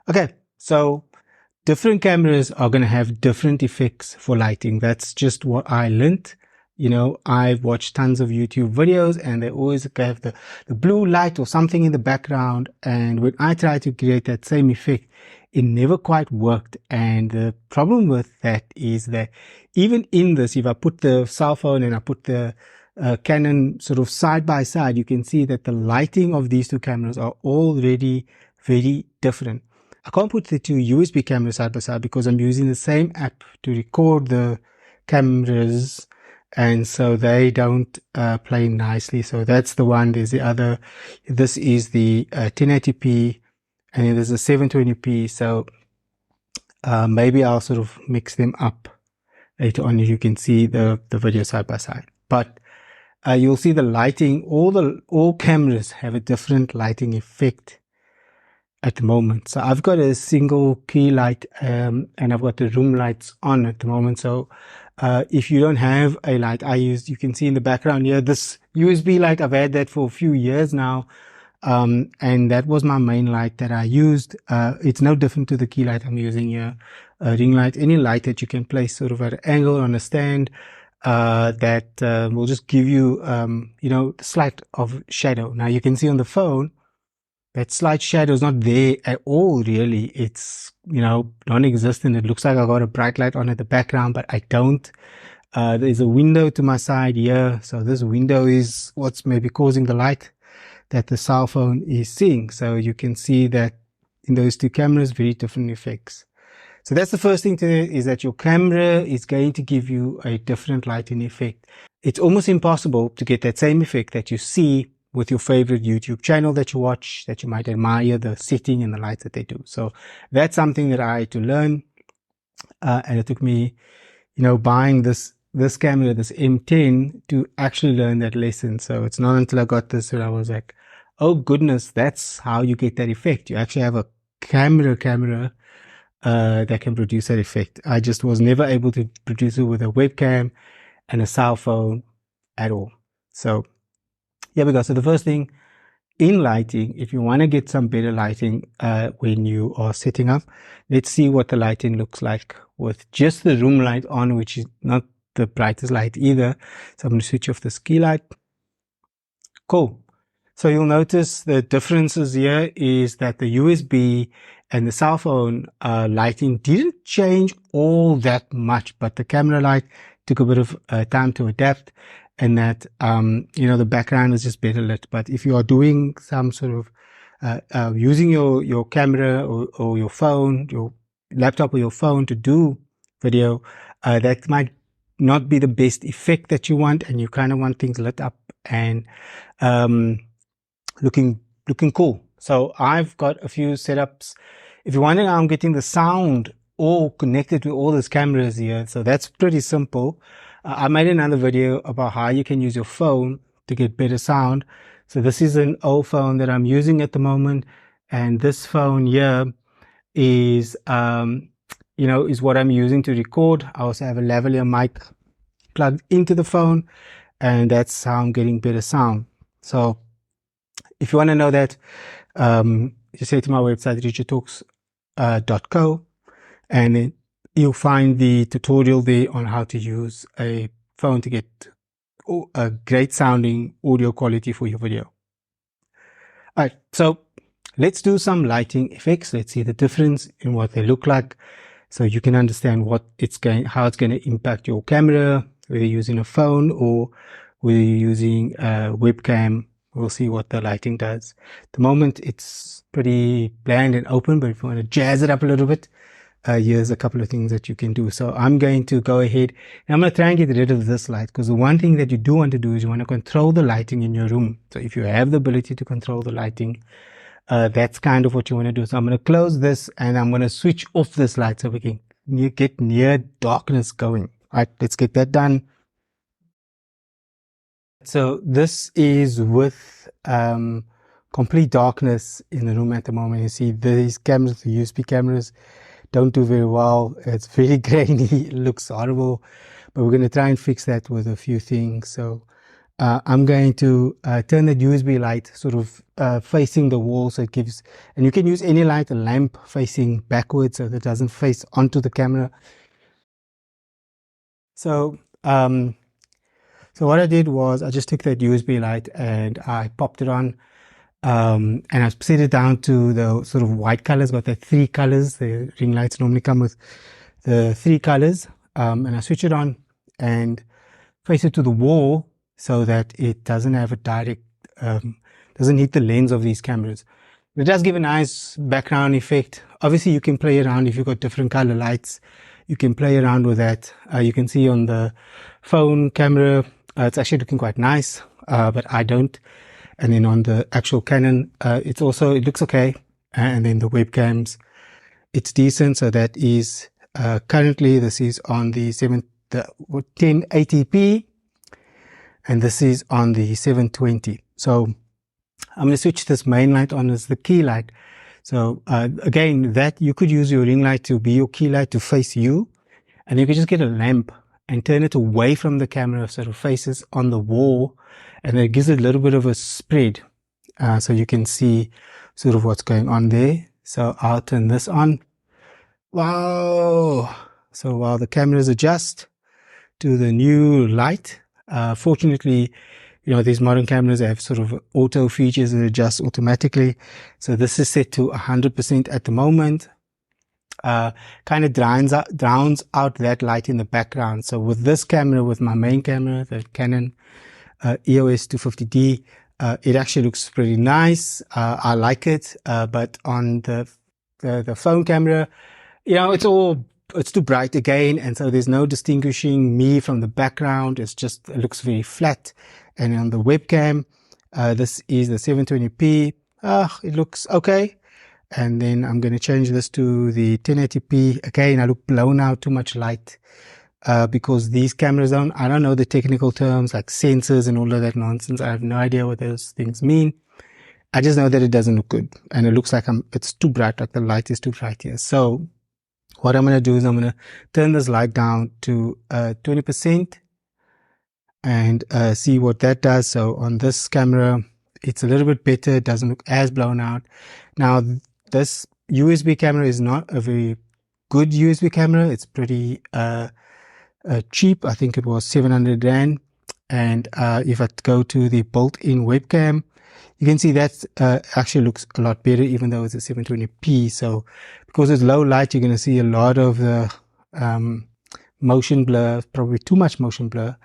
Okay, so different cameras are going to have different effects for lighting. That's just what I learned. I've watched tons of YouTube videos and they always have the blue light or something in the background. And when I tried to create that same effect, it never quite worked. And the problem with that is that even in this, if I put the cell phone and I put the Canon sort of side by side, you can see that the lighting of these two cameras are already very different. I can't put the two USB cameras side by side because I'm using the same app to record the cameras, and so they don't play nicely. So that's the one. There's the other. This is the 1080p, and then there's a 720p. So maybe I'll sort of mix them up later on. You can see the video side by side, but you'll see the lighting. All cameras have a different lighting effect at the moment. So I've got a single key light and I've got the room lights on at the moment. So if you don't have a light, you can see in the background here, this USB light, I've had that for a few years now. And that was my main light that I used. It's no different to the key light I'm using here. A ring light, any light that you can place sort of at an angle on a stand, that will just give you, the slight of shadow. Now you can see on the phone, that slight shadow is not there at all, really. It's, non-existent. It looks like I got a bright light on at the background, but I don't. There's a window to my side here. So this window is what's maybe causing the light that the cell phone is seeing. So you can see that in those two cameras, very different effects. So that's the first thing to know, is that your camera is going to give you a different lighting effect. It's almost impossible to get that same effect that you see with your favorite YouTube channel that you watch, that you might admire the setting and the lights that they do. So that's something that I had to learn. And it took me, buying this camera, this M10, to actually learn that lesson. So it's not until I got this that I was like, oh goodness, that's how you get that effect. You actually have a camera that can produce that effect. I just was never able to produce it with a webcam and a cell phone at all. So here we go. So the first thing in lighting, if you want to get some better lighting when you are setting up, let's see what the lighting looks like with just the room light on, which is not the brightest light either. So I'm going to switch off this key light. Cool. So you'll notice the differences here is that the USB and the cell phone lighting didn't change all that much, but the camera light took a bit of time to adapt, and that, the background is just better lit. But if you are doing some sort of using your camera or your phone, your laptop or your phone to do video, that might not be the best effect that you want, and you kind of want things lit up and looking cool. So I've got a few setups. If you're wondering how I'm getting the sound all connected to all these cameras here, so that's pretty simple. I made another video about how you can use your phone to get better sound. So this is an old phone that I'm using at the moment, and this phone here is is what I'm using to record. I also have a lavalier mic plugged into the phone, and that's how I'm getting better sound. So if you want to know that, just head to my website, richardtalks.co, and then you'll find the tutorial there on how to use a phone to get a great sounding audio quality for your video. All right, so let's do some lighting effects. Let's see the difference in what they look like, so you can understand how it's going to impact your camera, whether you're using a phone or whether you're using a webcam. We'll see what the lighting does. At the moment, it's pretty bland and open, but if you want to jazz it up a little bit, here's a couple of things that you can do. So I'm going to go ahead and I'm going to try and get rid of this light, because the one thing that you do want to do is you want to control the lighting in your room. So if you have the ability to control the lighting, that's kind of what you want to do. So I'm going to close this and I'm going to switch off this light so we can get near darkness going. All right, let's get that done. So this is with complete darkness in the room at the moment. You see these cameras, the USB cameras, don't do very well. It's very grainy. It looks horrible, but we're going to try and fix that with a few things. So I'm going to turn that USB light sort of facing the wall, so it gives, and you can use any light, a lamp facing backwards so that it doesn't face onto the camera. So so what I did was I just took that USB light and I popped it on, and I set it down to the sort of white colors. Got the 3 colors. The ring lights normally come with the 3 colors, and I switch it on and face it to the wall so that it doesn't have a direct, doesn't hit the lens of these cameras. It does give a nice background effect. Obviously you can play around if you've got different color lights. You can play around with that. You can see on the phone camera, it's actually looking quite nice, but I don't. And then on the actual Canon, it looks okay. And then the webcams, it's decent. So that is, currently this is on the 1080p, and this is on the 720. So I'm going to switch this main light on as the key light. So again, that you could use your ring light to be your key light to face you, and you could just get a lamp and turn it away from the camera so it faces on the wall, and it gives it a little bit of a spread, so you can see sort of what's going on there. So I'll turn this on. Wow! So while the cameras adjust to the new light, fortunately, you know, these modern cameras have sort of auto features that adjust automatically. So this is set to 100% at the moment. Kind of drowns out that light in the background. So with this camera, with my main camera, the Canon EOS 250D, it actually looks pretty nice. I like it, but on the phone camera, you know, it's too bright again, and so there's no distinguishing me from the background. It looks very flat. And on the webcam, this is the 720p. It looks okay. And then I'm going to change this to the 1080p. Again, I look blown out, too much light, because these cameras I don't know the technical terms like sensors and all of that nonsense. I have no idea what those things mean. I just know that it doesn't look good, and it looks like it's too bright, like the light is too bright here. So what I'm going to do is I'm going to turn this light down to 20% and see what that does. So on this camera, it's a little bit better. It doesn't look as blown out. Now, this USB camera is not a very good USB camera. It's pretty cheap. I think it was 700 Rand. And if I go to the built-in webcam, you can see that actually looks a lot better, even though it's a 720p. So because it's low light, you're going to see a lot of the motion blur, probably too much motion blur,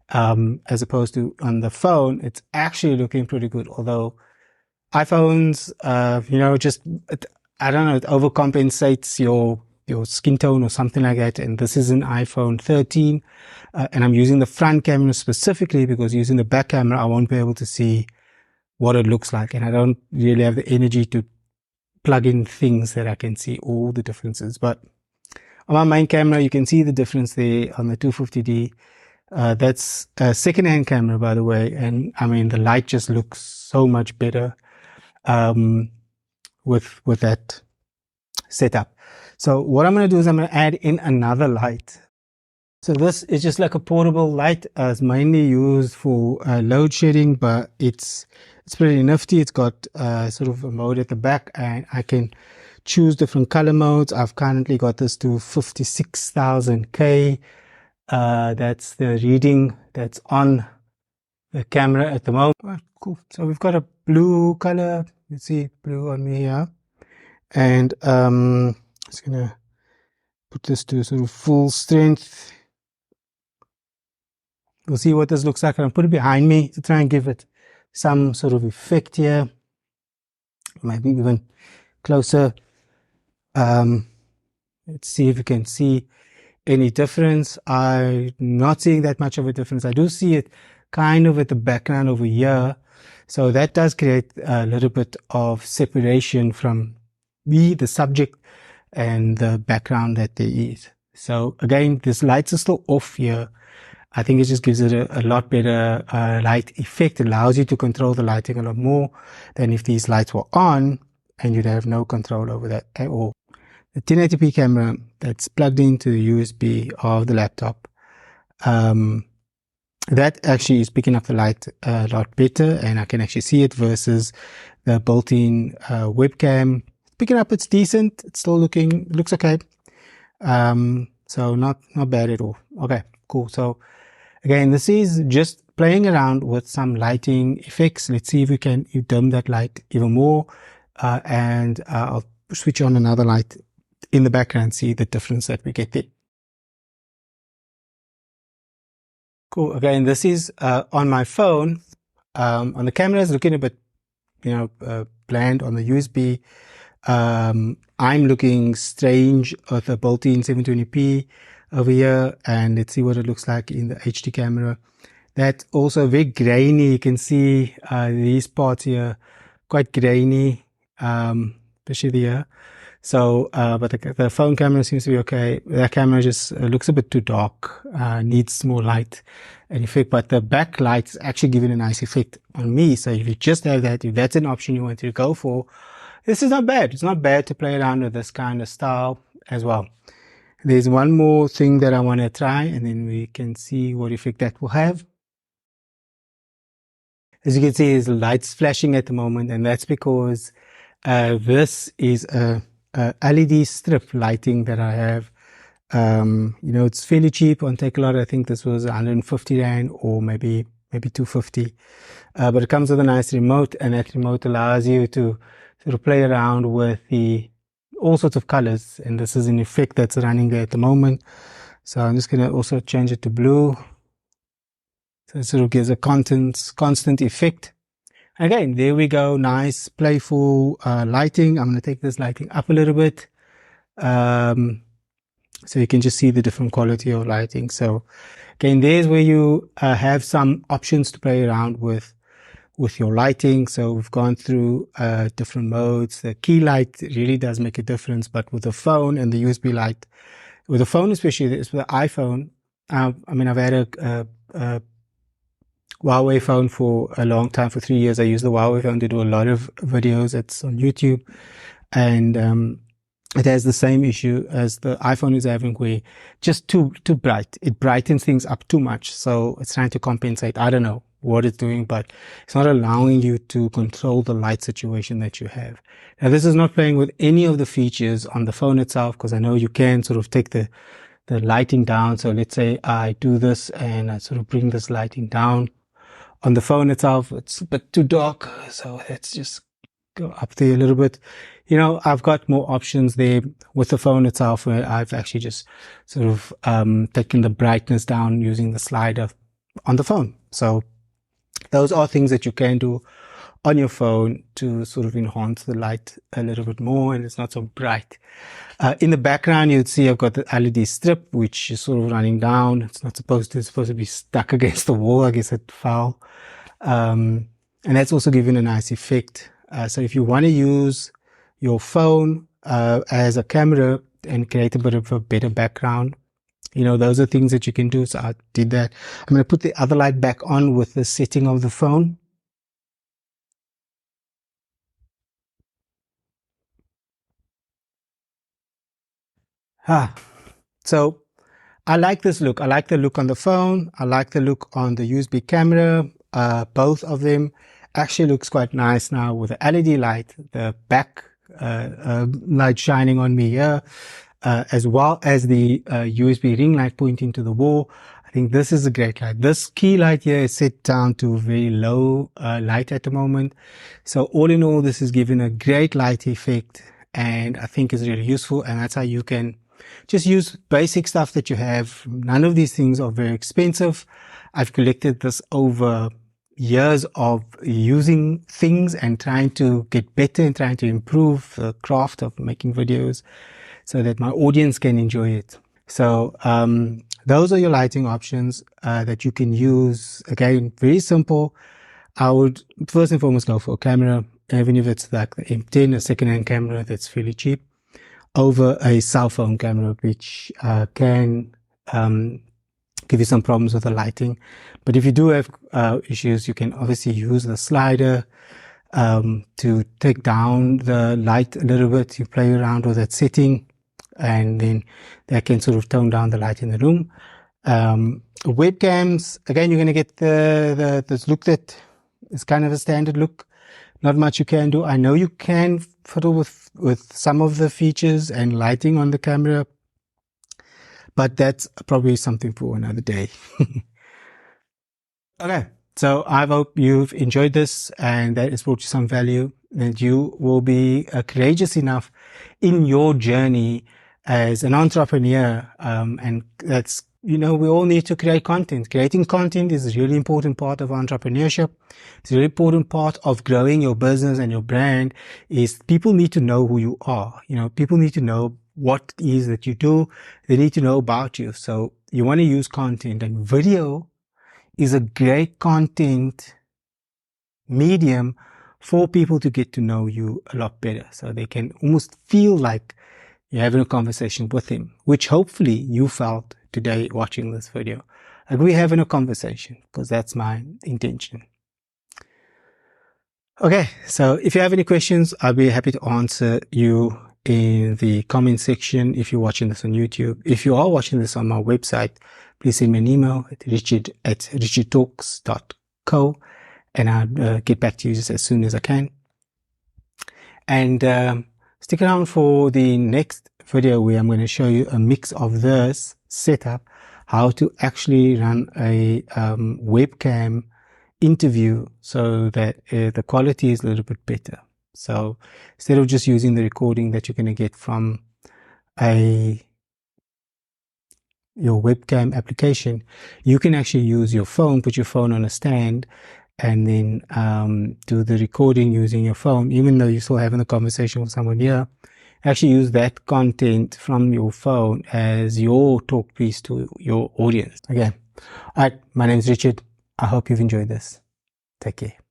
as opposed to on the phone. It's actually looking pretty good. Although iPhones, you know, I don't know, it overcompensates your skin tone or something like that. And this is an iPhone 13, and I'm using the front camera specifically because using the back camera, I won't be able to see what it looks like, and I don't really have the energy to plug in things that I can see all the differences. But on my main camera, you can see the difference there on the 250D. That's a second-hand camera, by the way, and I mean the light just looks so much better with that setup. So what I'm going to do is I'm going to add in another light. So this is just like a portable light. It's mainly used for load shedding, but it's pretty nifty. It's got sort of a mode at the back, and I can choose different color modes. I've currently got this to 56,000K. That's the reading that's on the camera at the moment. Oh, cool. So we've got a blue color. You see blue on me here. And just gonna put this to sort of full strength. We'll see what this looks like. I'll put it behind me to try and give it some sort of effect here. Maybe even closer. Let's see if you can see any difference. I'm not seeing that much of a difference. I do see it kind of at the background over here. So that does create a little bit of separation from me, the subject, and the background that there is. So again, this lights are still off here. I think it just gives it a lot better light effect. It allows you to control the lighting a lot more than if these lights were on and you'd have no control over that at all. The 1080p camera that's plugged into the USB of the laptop, that actually is picking up the light a lot better, and I can actually see it versus the built-in webcam. Picking up, it's decent. It's still looks okay. So not bad at all. Okay, cool. So again, this is just playing around with some lighting effects. Let's see if we can dim that light even more, and I'll switch on another light in the background, see the difference that we get there. Cool. Again, this is on my phone. On the camera, it's looking a bit, bland. On the USB, I'm looking strange with the built-in 720p over here, and let's see what it looks like in the HD camera. That's also very grainy. You can see these parts here, quite grainy, especially here. So, but the phone camera seems to be okay. That camera just looks a bit too dark, needs more light and effect, but the backlight is actually giving a nice effect on me. So if you just have that, if that's an option you want to go for, this is not bad. It's not bad to play around with this kind of style as well. There's one more thing that I want to try, and then we can see what effect that will have. As you can see, there's lights flashing at the moment, and that's because this is a LED strip lighting that I have. It's fairly cheap on Takealot. I think this was 150 Rand or maybe 250. But it comes with a nice remote, and that remote allows you to sort of play around with all sorts of colors. And this is an effect that's running there at the moment. So I'm just going to also change it to blue. So it sort of gives a constant effect. Again, there we go. Nice, playful lighting. I'm going to take this lighting up a little bit. So you can just see the different quality of lighting. So again, there's where you have some options to play around with your lighting. So we've gone through different modes. The key light really does make a difference, but with the phone and the USB light, with the phone especially, with the iPhone, I've had a Huawei phone for a long time. For 3 years, I used the Huawei phone to do a lot of videos. It's on YouTube, and it has the same issue as the iPhone is having, where just too bright. It brightens things up too much, so it's trying to compensate. I don't know what it's doing, but it's not allowing you to control the light situation that you have. Now, this is not playing with any of the features on the phone itself, because I know you can sort of take the lighting down. So let's say I do this and I sort of bring this lighting down. On the phone itself, it's a bit too dark, so let's just go up there a little bit. I've got more options there with the phone itself, where I've actually just sort of taken the brightness down using the slider on the phone. So those are things that you can do on your phone to sort of enhance the light a little bit more, and it's not so bright. In the background, you'd see I've got the LED strip, which is sort of running down. It's supposed to be stuck against the wall. I guess it fell. And that's also giving a nice effect. So if you want to use your phone as a camera and create a bit of a better background, those are things that you can do. So I did that. I'm going to put the other light back on with the setting of the phone. So I like this look. I like the look on the phone. I like the look on the USB camera. Both of them actually looks quite nice now with the LED light, the back light shining on me here, as well as the USB ring light pointing to the wall. I think this is a great light. This key light here is set down to very low light at the moment. So all in all, this is giving a great light effect, and I think is really useful. And that's how you can just use basic stuff that you have. None of these things are very expensive. I've collected this over years of using things and trying to get better and trying to improve the craft of making videos so that my audience can enjoy it. So those are your lighting options that you can use. Again, very simple. I would first and foremost go for a camera, even if it's like the M10, a second-hand camera that's fairly cheap, over a cell phone camera, which can give you some problems with the lighting. But if you do have issues, you can obviously use the slider to take down the light a little bit. You play around with that setting, and then that can sort of tone down the light in the room. webcams, again, you're going to get this look that is kind of a standard look. Not much you can do. I know you can fiddle with some of the features and lighting on the camera, but that's probably something for another day. Okay, so I hope you've enjoyed this and that it's brought you some value, and you will be courageous enough in your journey as an entrepreneur. And that's, we all need to create content. Creating content is a really important part of entrepreneurship. It's a really important part of growing your business and your brand. Is people need to know who you are. People need to know what it is that you do. They need to know about you. So you want to use content, and video is a great content medium for people to get to know you a lot better. So they can almost feel like you're having a conversation with him, which hopefully you felt today watching this video. Like we're having a conversation, because that's my intention. Okay, so if you have any questions, I'll be happy to answer you in the comment section if you're watching this on YouTube. If you are watching this on my website, please send me an email at richard@richardtalks.co, and I'll get back to you just as soon as I can. And stick around for the next video where I'm going to show you a mix of this setup, how to actually run a webcam interview so that the quality is a little bit better. So instead of just using the recording that you're going to get from your webcam application, you can actually use your phone, put your phone on a stand, and then do the recording using your phone, even though you're still having a conversation with someone here. Actually use that content from your phone as your talk piece to your audience. Okay. All right. My name is Richard. I hope you've enjoyed this. Take care.